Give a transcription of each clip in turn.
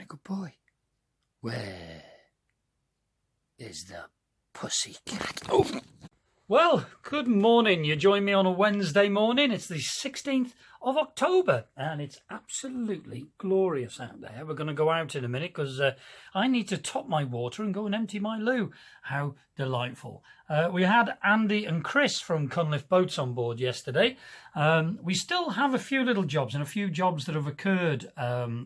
good boy. Where is the pussy cat? Oh. Well, good morning. You join me on a Wednesday morning. It's the 16th of October and it's absolutely glorious out there. We're going to go out in a minute because I need to top my water and go and empty my loo. How delightful. We had Andy and Chris from Cunliffe Boats on board yesterday. We still have a few little jobs and a few jobs that have occurred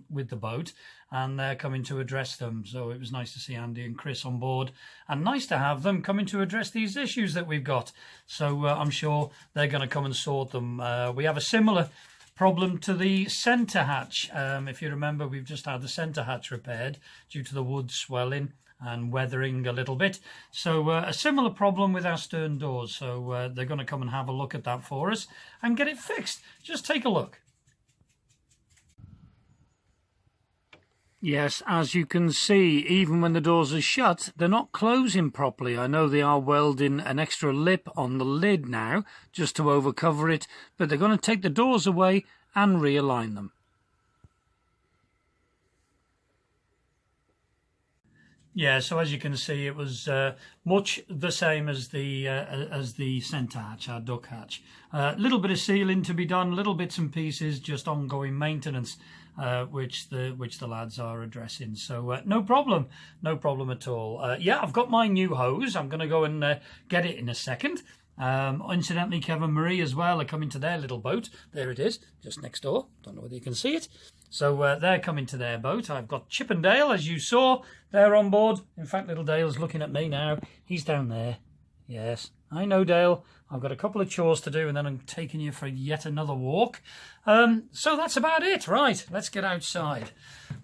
with the boat, and they're coming to address them. So it was nice to see Andy and Chris on board and nice to have them coming to address these issues that we've got. So I'm sure they're going to come and sort them. We have a similar problem to the centre hatch. If you remember, we've just had the centre hatch repaired due to the wood swelling and weathering a little bit. So a similar problem with our stern doors. So they're going to come and have a look at that for us and get it fixed. Just take a look. Yes, as you can see, even when the doors are shut, they're not closing properly. I know they are welding an extra lip on the lid now, just to overcover it, but they're going to take the doors away and realign them. Yeah, so as you can see, it was much the same as the centre hatch, our duck hatch. A little bit of sealing to be done, little bits and pieces, just ongoing maintenance, which the lads are addressing. So no problem at all. Yeah, I've got my new hose. I'm going to go and get it in a second. Incidentally, Kevin and Marie as well are coming to their little boat. There it is, just next door. Don't know whether you can see it. So they're coming to their boat. I've got Chip and Dale, as you saw. They're on board. In fact, little Dale's looking at me now. He's down there. Yes, I know, Dale. I've got a couple of chores to do and then I'm taking you for yet another walk. So that's about it. Right, let's get outside.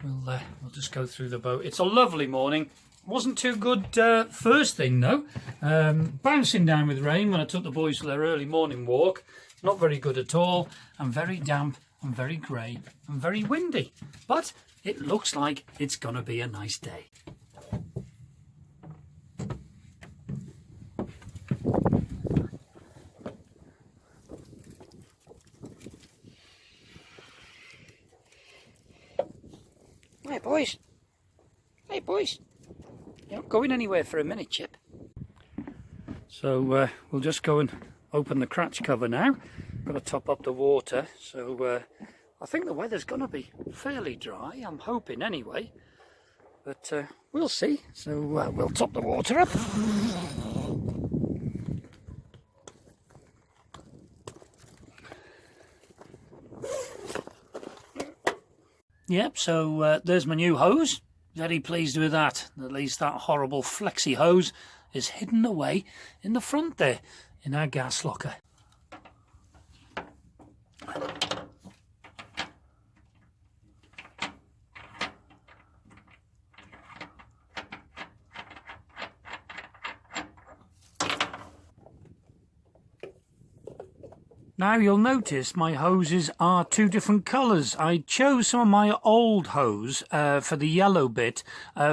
We'll just go through the boat. It's a lovely morning. Wasn't too good first thing, though. Bouncing down with rain when I took the boys for their early morning walk. Not very good at all, and very damp and very grey and very windy. But it looks like it's going to be a nice day. Hey, boys. Hey, boys. You're not going anywhere for a minute, Chip. So we'll just go and open the cratch cover now. Got to top up the water, so I think the weather's going to be fairly dry. I'm hoping anyway, but we'll see. So we'll top the water up. Yep, so there's my new hose. Very pleased with that. At least that horrible flexi hose is hidden away in the front there, in our gas locker. Now you'll notice my hoses are two different colours. I chose some of my old hose for the yellow bit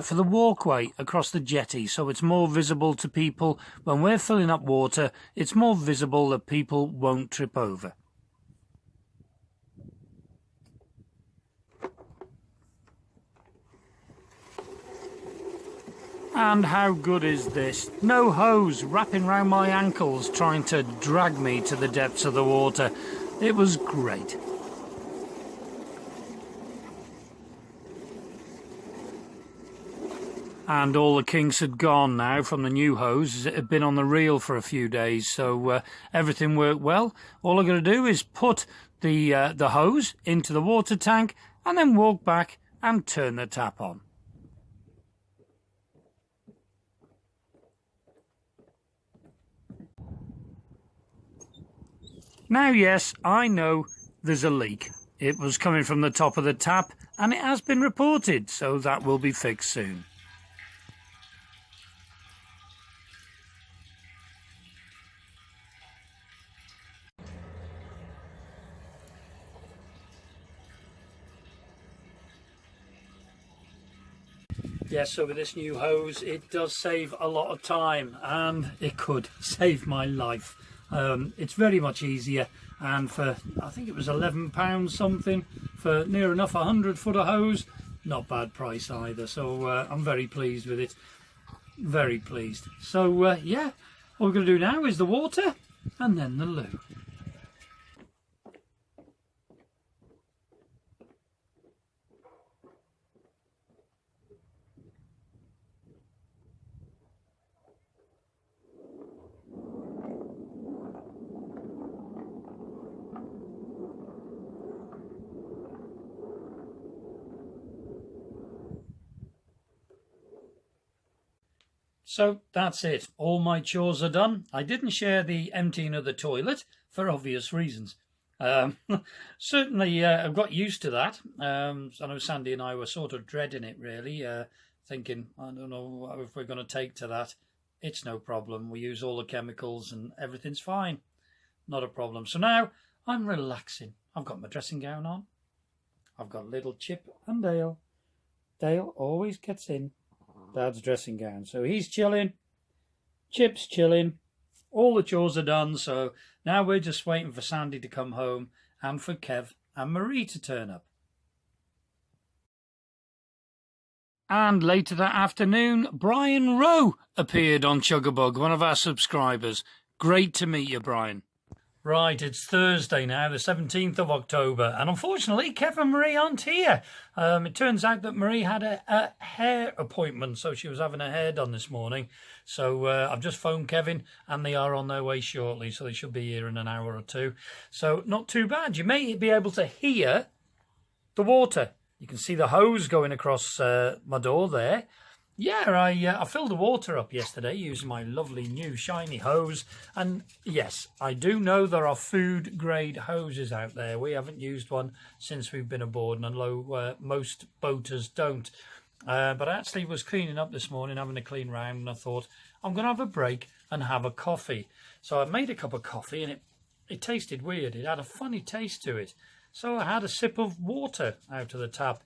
for the walkway across the jetty, so it's more visible to people when we're filling up water. It's more visible that people won't trip over. And how good is this? No hose wrapping round my ankles trying to drag me to the depths of the water. It was great. And all the kinks had gone now from the new hose. It had been on the reel for a few days, so everything worked well. All I've got to do is put the hose into the water tank and then walk back and turn the tap on. Now, yes, I know there's a leak. It was coming from the top of the tap and it has been reported, so that will be fixed soon. Yes, so with this new hose, it does save a lot of time and it could save my life. It's very much easier, and for I think it was £11 something for near enough 100 foot of hose, not bad price either. So I'm very pleased with it. Very pleased. So yeah, what we're going to do now is the water and then the loo. So that's it. All my chores are done. I didn't share the emptying of the toilet for obvious reasons. Certainly, I've got used to that. I know Sandy and I were sort of dreading it, really, thinking, I don't know if we're going to take to that. It's no problem. We use all the chemicals and everything's fine. Not a problem. So now I'm relaxing. I've got my dressing gown on. I've got little Chip and Dale. Dale always gets in Dad's dressing gown. So he's chilling. Chip's chilling. All the chores are done. So now we're just waiting for Sandy to come home and for Kev and Marie to turn up. And later that afternoon, Brian Rowe appeared on Chugabug, one of our subscribers. Great to meet you, Brian. Right, it's Thursday now, the 17th of October, and unfortunately, Kev and Marie aren't here. It turns out that Marie had a hair appointment, so she was having her hair done this morning. So I've just phoned Kevin, and they are on their way shortly, so they should be here in an hour or two. So not too bad. You may be able to hear the water. You can see the hose going across my door there. Yeah, I filled the water up yesterday using my lovely new shiny hose. And yes, I do know there are food grade hoses out there. We haven't used one since we've been aboard, and I know most boaters don't. But I actually was cleaning up this morning, having a clean round, and I thought, I'm going to have a break and have a coffee. So I made a cup of coffee, and it tasted weird. It had a funny taste to it. So I had a sip of water out of the tap,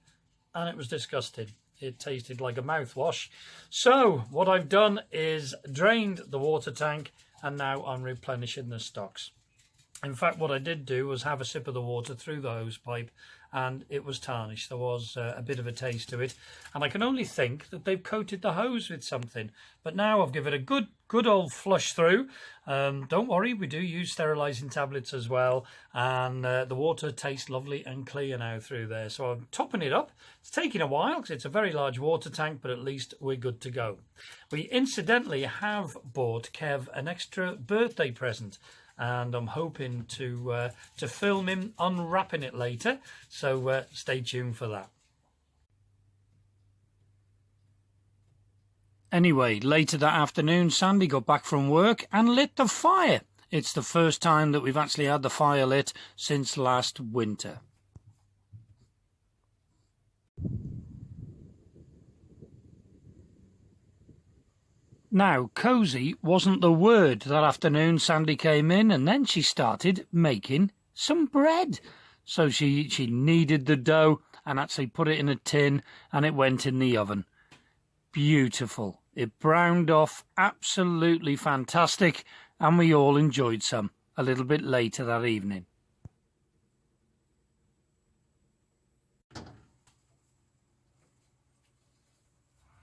and it was disgusting. It tasted like a mouthwash. So what I've done is drained the water tank, and now I'm replenishing the stocks. In fact, what I did do was have a sip of the water through the hose pipe, and it was tarnished. There was a bit of a taste to it, and I can only think that they've coated the hose with something. But now I've given it a good old flush through. Don't worry, we do use sterilising tablets as well, and the water tastes lovely and clear now through there. So I'm topping it up. It's taking a while because it's a very large water tank, but at least we're good to go. We incidentally have bought Kev an extra birthday present, and I'm hoping to film him unwrapping it later, so stay tuned for that. Anyway, later that afternoon, Sandy got back from work and lit the fire. It's the first time that we've actually had the fire lit since last winter. Now, cosy wasn't the word. That afternoon, Sandy came in and then she started making some bread. So she kneaded the dough and actually put it in a tin, and it went in the oven. Beautiful. It browned off absolutely fantastic, and we all enjoyed some a little bit later that evening.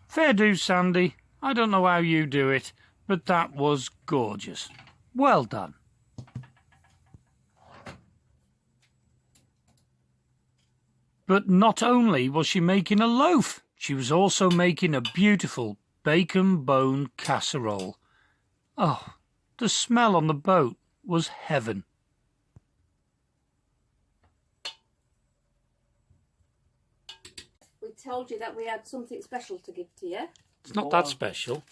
Fair dues, Sandy. I don't know how you do it, but that was gorgeous. Well done. But not only was she making a loaf, she was also making a beautiful bacon bone casserole. Oh, the smell on the boat was heaven. We told you that we had something special to give to you. It's not that special.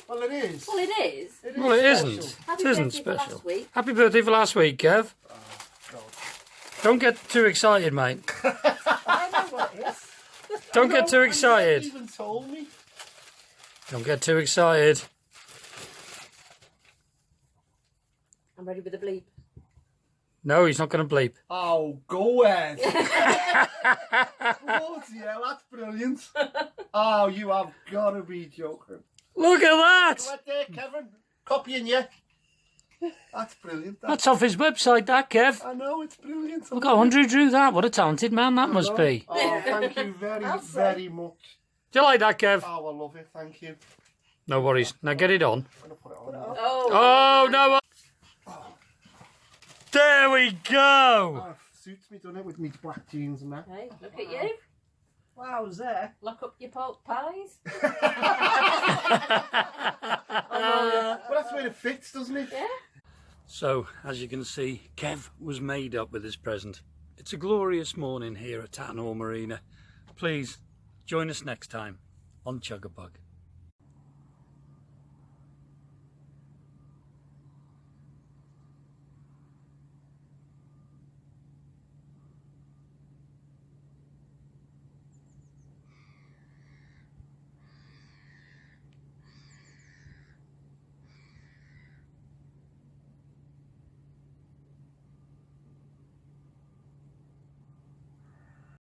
Well, it is. Well, it is. Well, it isn't. Happy It isn't birthday for special. last week. Happy birthday for last week, Kev. Oh, God. Don't get too excited, mate. I know what it is. Don't get too excited. You even told me. Don't get too excited. I'm ready with the bleep. No, he's not going to bleep. Oh, go ahead. Bloody hell, that's brilliant. Oh, you have got to be joking. Look at that! Right there, Kevin. Copying you. That's brilliant. That's off his website, that, Kev. I know, it's brilliant. Look, I wonder who drew that. What a talented man that must be. Oh, thank you very, very much. Do you like that, Kev? Oh, I love it. Thank you. No worries. Now get it on. I'm going to put it on now. Oh. Oh, no. There we go. Oh, suits me, doesn't it, with me black jeans and that. Hey, look at you. Wow's there? Lock up your pork pies. Well, that's where it fits, doesn't it? Yeah. So, as you can see, Kev was made up with his present. It's a glorious morning here at Tattenhall Marina. Please, join us next time on Chugabug.